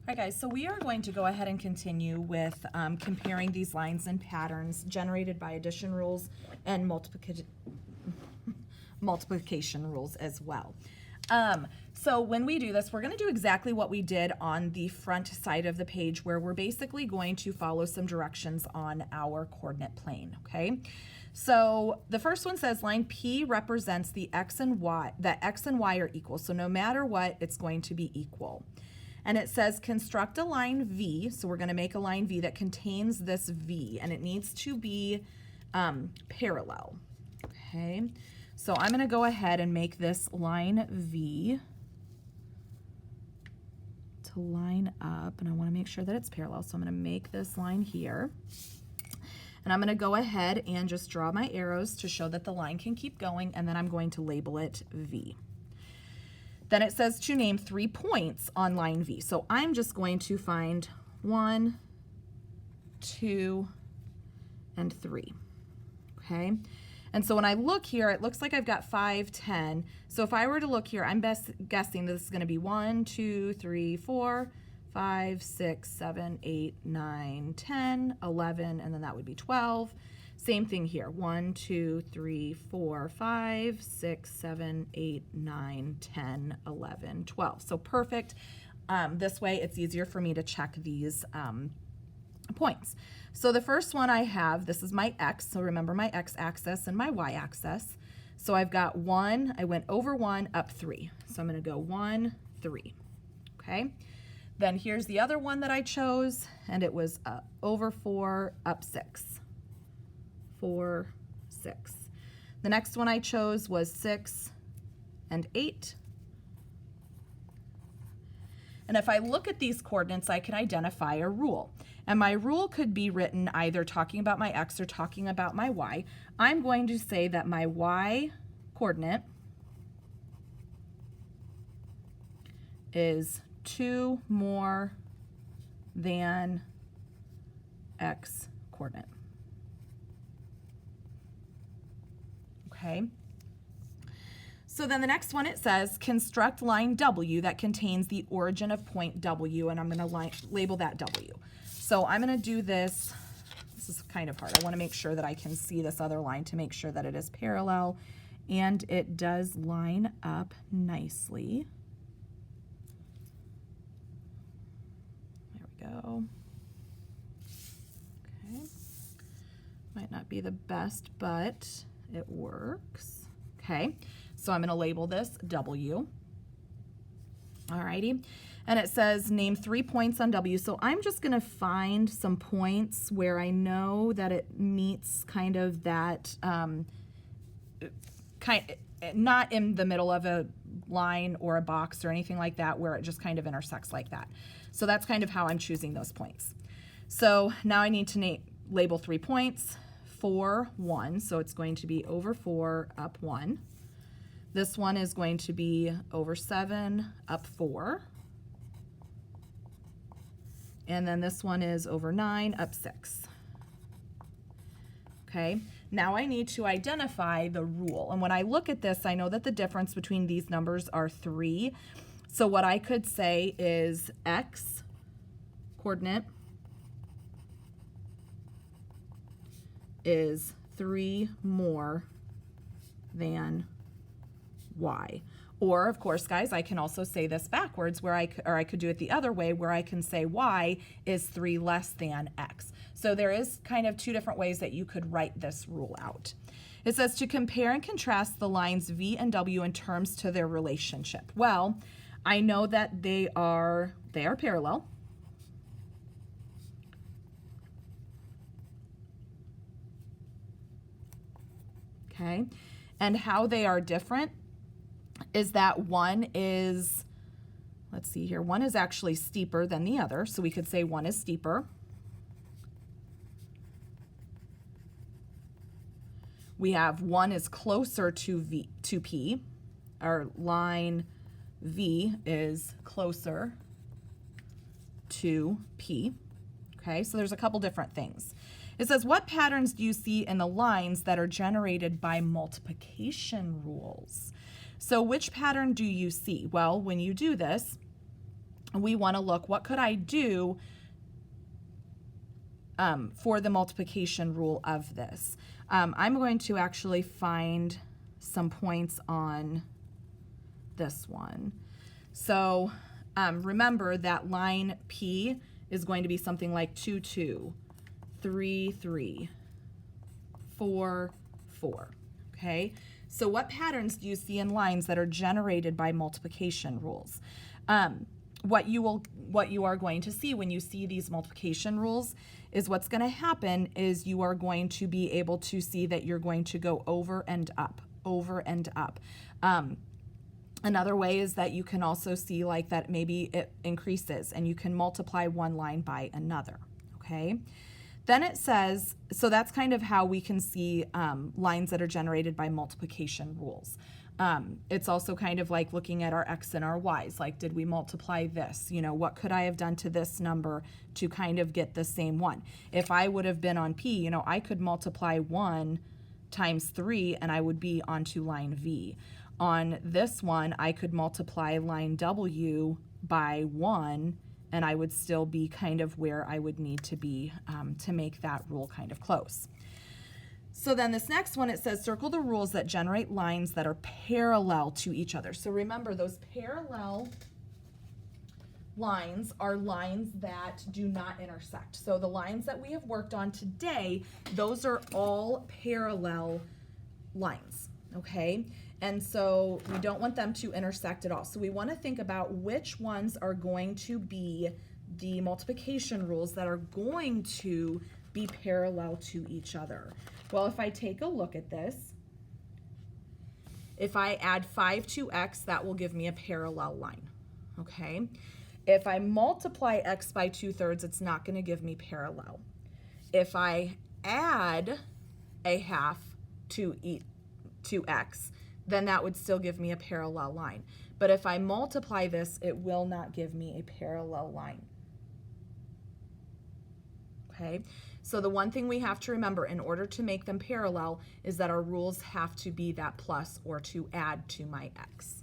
All right, guys, so we are going to go ahead and continue with comparing these lines and patterns generated by addition rules and multiplication rules as well. So when we do this, we're going to do exactly what we did on the front side of the page, where we're basically going to follow some directions on our coordinate plane, okay? So the first one says line P represents the x and y, that x and y are equal. So no matter what, it's going to be equal. And it says construct a line V. So we're going to make a line V that contains this V, and it needs to be parallel, okay? So I'm going to go ahead and make this line V to line up, and I want to make sure that it's parallel. So I'm going to make this line here. And I'm going to go ahead and just draw my arrows to show that the line can keep going, and then I'm going to label it V. Then it says to name 3 points on line V. So I'm just going to find 1, 2, and 3, okay? And so when I look here, it looks like I've got 5, 10. So if I were to look here, I'm guessing this is going to be 1, 2, 3, 4, 5, 6, 7, 8, 9, 10, 11, and then that would be 12. Same thing here, 1, 2, 3, 4, 5, 6, 7, 8, 9, 10, 11, 12. So perfect. This way it's easier for me to check these points. So the first one I have, this is my x, so remember my x-axis and my y-axis. So I've got 1, I went over 1, up 3. So I'm going to go 1, 3, okay? Then here's the other one that I chose, and it was over 4, up 6. 4, 6. The next one I chose was 6 and 8. And if I look at these coordinates, I can identify a rule. And my rule could be written either talking about my x or talking about my y. I'm going to say that my y coordinate is 2 more than x coordinate. Okay. So then the next one, it says construct line W that contains the origin of point W, and I'm going to label that W. So I'm going to do this. This is kind of hard. I want to make sure that I can see this other line to make sure that it is parallel, and it does line up nicely. There we go. Okay. Might not be the best, but it works. Okay, so I'm going to label this W. Alrighty, and it says name 3 points on W. So I'm just going to find some points where I know that it meets kind of that, not in the middle of a line or a box or anything like that, where it just kind of intersects like that. So that's kind of how I'm choosing those points. So now I need to label 3 points. 4, 1, so it's going to be over 4, up 1. This one is going to be over 7, up 4. And then this one is over 9, up 6. Okay, now I need to identify the rule. And when I look at this, I know that the difference between these numbers are 3. So what I could say is x coordinate is 3 more than y. Or of course, guys, I can also say this backwards, where I could do it the other way, where I can say y is 3 less than x. So there is kind of 2 different ways that you could write this rule out. It says to compare and contrast the lines V and W in terms to their relationship. Well, I know that they are parallel. Okay, and how they are different is that one is, let's see here, one is actually steeper than the other, so we could say one is steeper. We have one is closer to P. Our line V is closer to P. Okay, so there's a couple different things. It says, what patterns do you see in the lines that are generated by multiplication rules? So which pattern do you see? Well, when you do this, we want to look, what could I do for the multiplication rule of this? I'm going to actually find some points on this one. So remember that line P is going to be something like 2, 2, 3, 3, 4, 4. Okay, so what patterns do you see in lines that are generated by multiplication rules? What you are going to see when you see these multiplication rules is what's going to happen is you are going to be able to see that you're going to go over and up, over and up. Another way is that you can also see like that maybe it increases and you can multiply one line by another, okay? Then it says, so that's kind of how we can see lines that are generated by multiplication rules. It's also kind of like looking at our X and our Y's, like did we multiply this? You know, what could I have done to this number to kind of get the same one? If I would have been on P, you know, I could multiply 1 times 3 and I would be onto line V. On this one, I could multiply line W by 1 and I would still be kind of where I would need to be to make that rule kind of close. So then this next one, it says circle the rules that generate lines that are parallel to each other. So remember, those parallel lines are lines that do not intersect. So the lines that we have worked on today, those are all parallel lines, okay? And so we don't want them to intersect at all. So we want to think about which ones are going to be the multiplication rules that are going to be parallel to each other. Well, if I take a look at this, if I add 5 to x, that will give me a parallel line, okay? If I multiply x by 2/3, it's not going to give me parallel. If I add a half to x, then that would still give me a parallel line. But if I multiply this, it will not give me a parallel line. Okay, so the one thing we have to remember in order to make them parallel is that our rules have to be that plus or to add to my x.